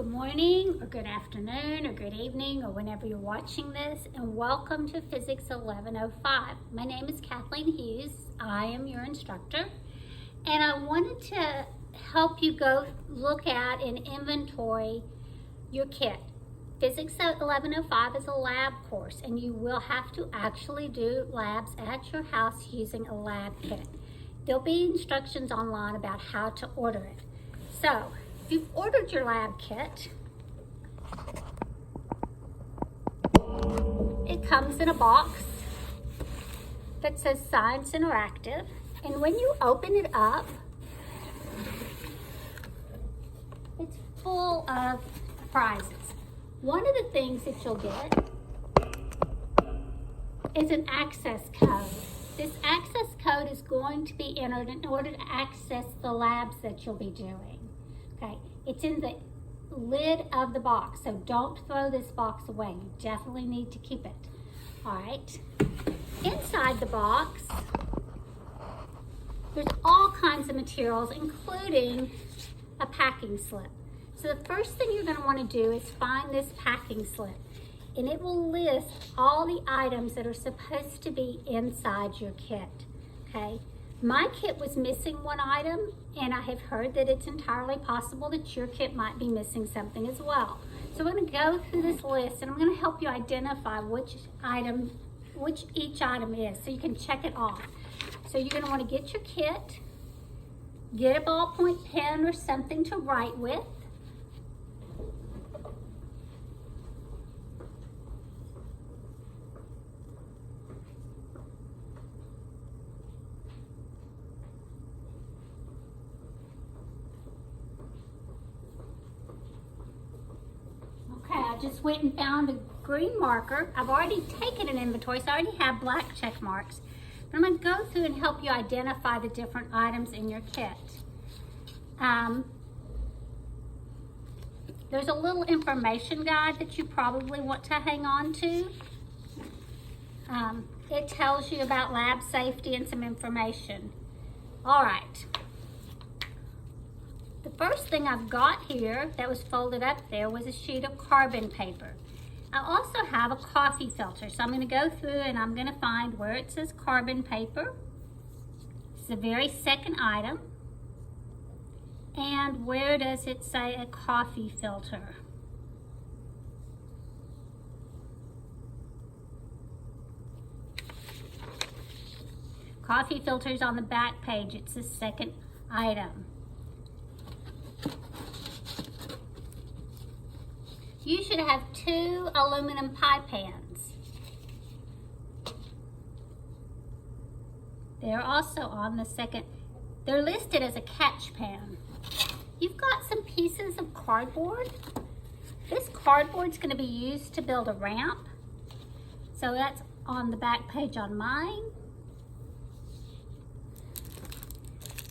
Good morning, or good afternoon, or good evening, or whenever you're watching this, and welcome to Physics 1105. My name is Kathleen Hughes. I am your instructor, and I wanted to help you go look at and inventory your kit. Physics 1105 is a lab course, and you will have to actually do labs at your house using a lab kit. There'll be instructions online about how to order it. So, if you've ordered your lab kit, it comes in a box that says Science Interactive, and when you open it up, it's full of prizes. One of the things that you'll get is an access code. This access code is going to be entered in order to access the labs that you'll be doing. Okay, it's in the lid of the box, so don't throw this box away. You definitely need to keep it. All right, inside the box, there's all kinds of materials, including a packing slip. So the first thing you're going to want to do is find this packing slip, and it will list all the items that are supposed to be inside your kit. Okay, my kit was missing one item, and I have heard that it's entirely possible that your kit might be missing something as well. So we're going to go through this list, and I'm going to help you identify which each item is, so you can check it off. So you're going to want to get your kit, get a ballpoint pen or something to write with. I just went and found a green marker. I've already taken an inventory, so I already have black check marks. But I'm going to go through and help you identify the different items in your kit. There's a little information guide that you probably want to hang on to. It tells you about lab safety and some information. All right. The first thing I've got here that was folded up there was a sheet of carbon paper. I also have a coffee filter, so I'm going to go through and I'm going to find where it says carbon paper. It's the very second item. And where does it say a coffee filter? Coffee filter's on the back page. It's the second item. You should have 2 aluminum pie pans. They're also on the second. They're listed as a catch pan. You've got some pieces of cardboard. This cardboard's going to be used to build a ramp. So that's on the back page on mine.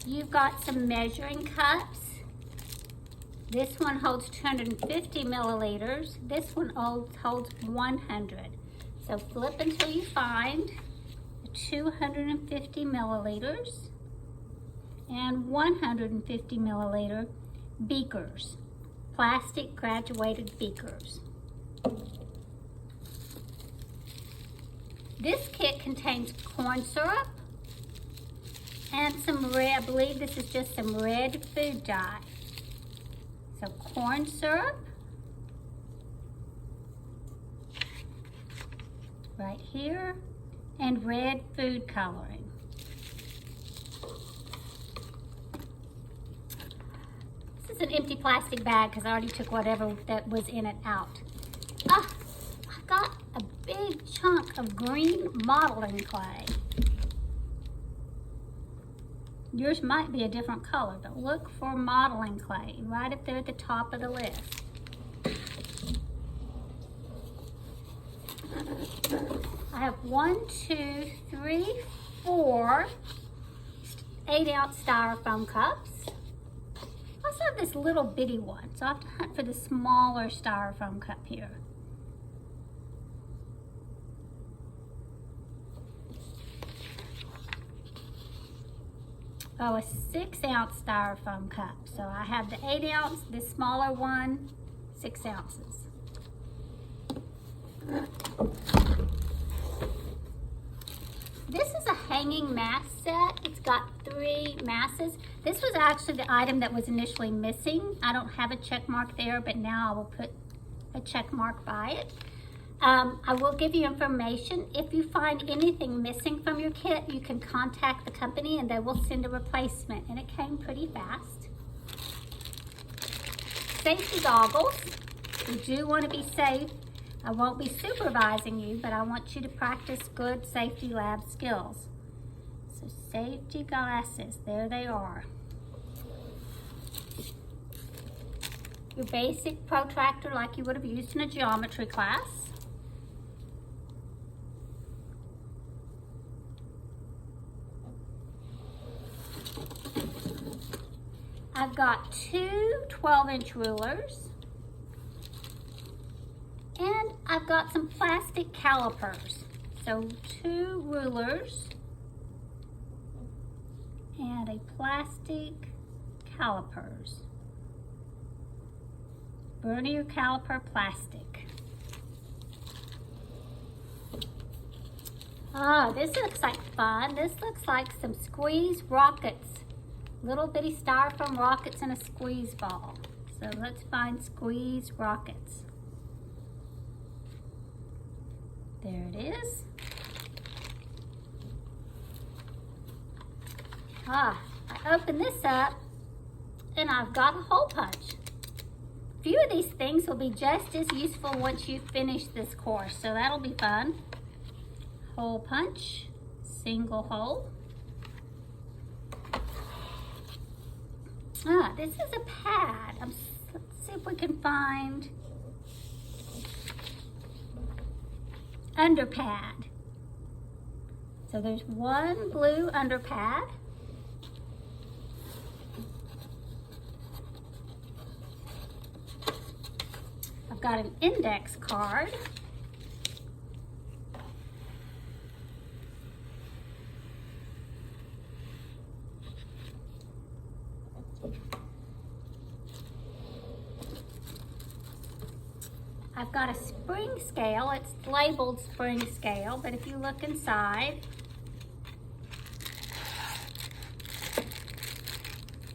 You've got some measuring cups. This one holds 250 milliliters. This one holds 100. So flip until you find 250 milliliters and 150 milliliter beakers, plastic graduated beakers. This kit contains corn syrup and some red, I believe this is just some red food dye. So corn syrup, right here, and red food coloring. This is an empty plastic bag because I already took whatever that was in it out. I got a big chunk of green modeling clay. Yours might be a different color, but look for modeling clay right up there at the top of the list. I have 1, 2, 3, 4 8-ounce styrofoam cups. I also have this little bitty one, so I have to hunt for the smaller styrofoam cup here. A 6-ounce styrofoam cup. So I have the 8-ounce, the smaller one, 6 ounces. This is a hanging mass set. It's got 3 masses. This was actually the item that was initially missing. I don't have a check mark there, but now I will put a check mark by it. I will give you information. If you find anything missing from your kit, you can contact the company and they will send a replacement, and it came pretty fast. Safety goggles. You do want to be safe. I won't be supervising you, but I want you to practice good safety lab skills. So safety glasses, there they are. Your basic protractor like you would have used in a geometry class. I've got 2 12-inch rulers. And I've got some plastic calipers. So 2 rulers and a plastic calipers. Vernier caliper plastic. Ah, this looks like fun. This looks like some squeeze rockets. Little bitty styrofoam rockets in a squeeze ball. So let's find squeeze rockets. There it is. Ah, I opened this up and I've got a hole punch. A few of these things will be just as useful once you finish this course, so that'll be fun. Hole punch, single hole. Ah, this is a pad. Let's see if we can find underpad. So there's 1 blue underpad. I've got an index card. I've got a spring scale. It's labeled spring scale, but if you look inside,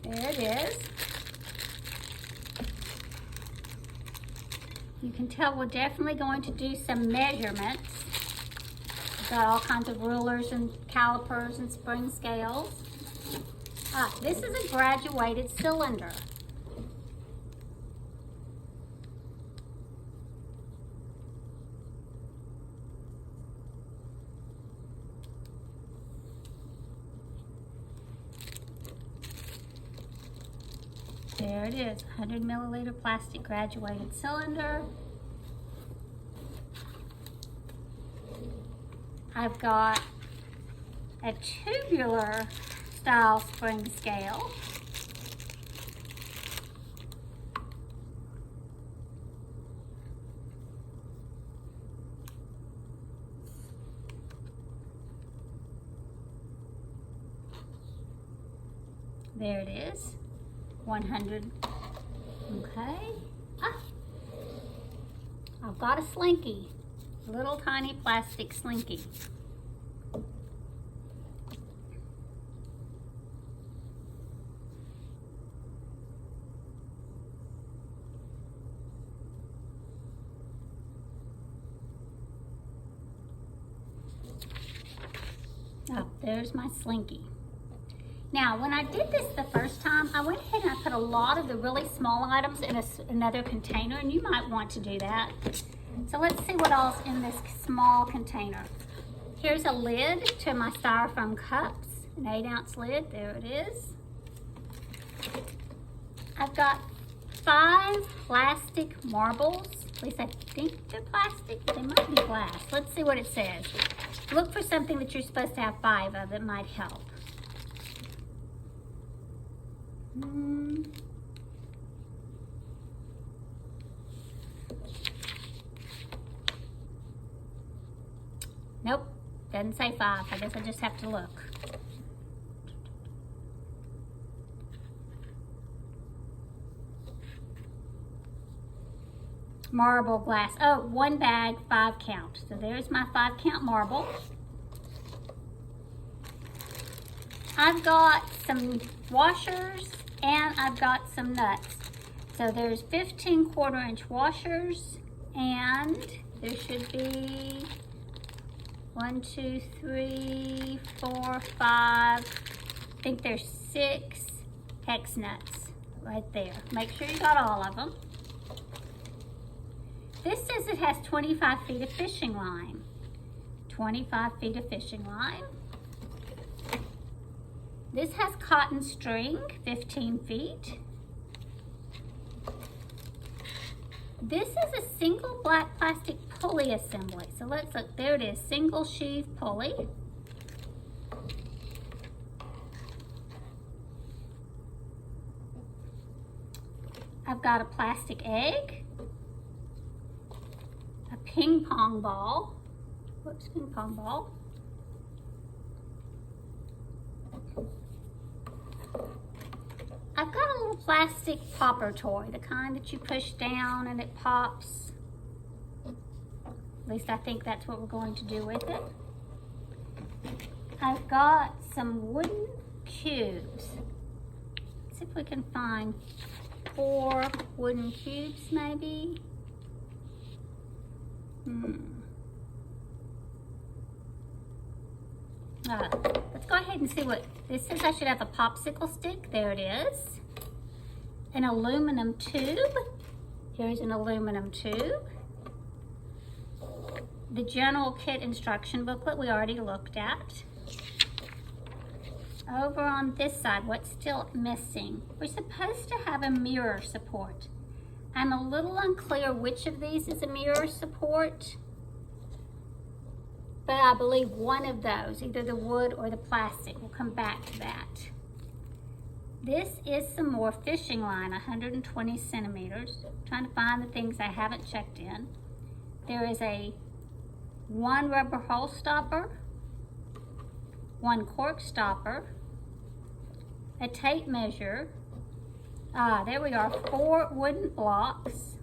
there it is. You can tell we're definitely going to do some measurements. We've got all kinds of rulers and calipers and spring scales. This is a graduated cylinder. There it is, 100 milliliter plastic graduated cylinder. I've got a tubular style spring scale. There it is. 100. Okay. I've got a slinky, a little tiny plastic slinky. There's my slinky. Now, when I did this the first time, I went ahead and I put a lot of the really small items in another container, and you might want to do that. So let's see what all's in this small container. Here's a lid to my styrofoam cups, an 8-ounce lid, there it is. I've got 5 plastic marbles. At least I think they're plastic, they might be glass. Let's see what it says. Look for something that you're supposed to have 5 of that might help. Nope, doesn't say 5. I guess I just have to look. marble glass. Oh, 1 bag, 5 count. So there's my 5 count marble. I've got some washers and I've got some nuts. So there's 15 1/4-inch washers, and there should be 1, 2, 3, 4, 5. I think there's 6 hex nuts right there. Make sure you got all of them. This says it has 25 feet of fishing line. 25 feet of fishing line. This has cotton string, 15 feet. This is a single black plastic pulley assembly. So let's look, there it is, single sheave pulley. I've got a plastic egg, a ping pong ball, whoops, ping pong ball. I've got a little plastic popper toy, the kind that you push down and it pops. At least I think that's what we're going to do with it. I've got some wooden cubes. Let's see if we can find 4 wooden cubes maybe. Let's go ahead and see what this says. I should have a popsicle stick. There it is. An aluminum tube. Here's an aluminum tube. The general kit instruction booklet we already looked at. Over on this side, what's still missing? We're supposed to have a mirror support. I'm a little unclear which of these is a mirror support, but I believe one of those, either the wood or the plastic, we'll come back to that. This is some more fishing line, 120 centimeters. I'm trying to find the things I haven't checked in. There is a 1 rubber hole stopper, 1 cork stopper, a tape measure. There we are, 4 wooden blocks,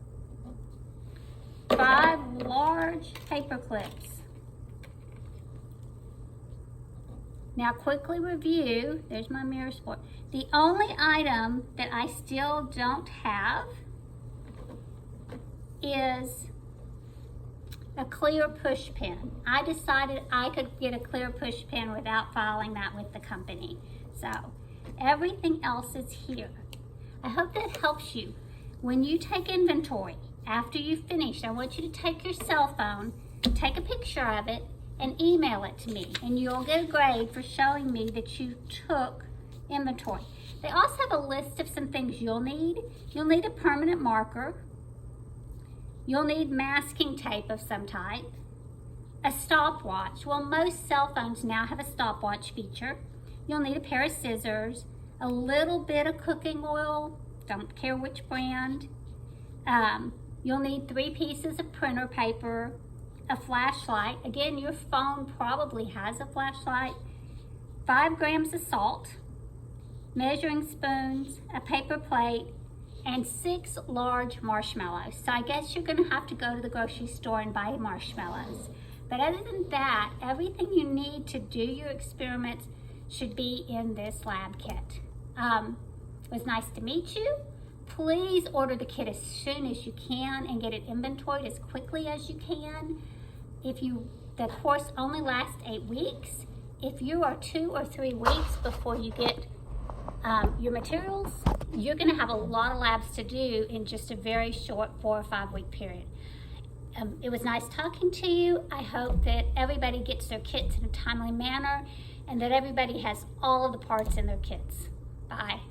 5 large paper clips. Now quickly review, there's my mirror support. The only item that I still don't have is a clear push pin. I decided I could get a clear push pin without filing that with the company. So everything else is here. I hope that helps you. When you take inventory, after you finish, I want you to take your cell phone, take a picture of it, and email it to me, and you'll get a grade for showing me that you took inventory. They also have a list of some things you'll need. You'll need a permanent marker. You'll need masking tape of some type. A stopwatch. Well, most cell phones now have a stopwatch feature. You'll need a pair of scissors, a little bit of cooking oil, don't care which brand. You'll need 3 pieces of printer paper, a flashlight. Again, your phone probably has a flashlight. 5 grams of salt, measuring spoons, a paper plate, and 6 large marshmallows. So I guess you're gonna have to go to the grocery store and buy marshmallows. But other than that, everything you need to do your experiments should be in this lab kit. It was nice to meet you. Please order the kit as soon as you can and get it inventoried as quickly as you can. The course only lasts 8 weeks. If you are 2 or 3 weeks before you get your materials, you're gonna have a lot of labs to do in just a very short 4 or 5 week period. It was nice talking to you. I hope that everybody gets their kits in a timely manner and that everybody has all of the parts in their kits. Bye.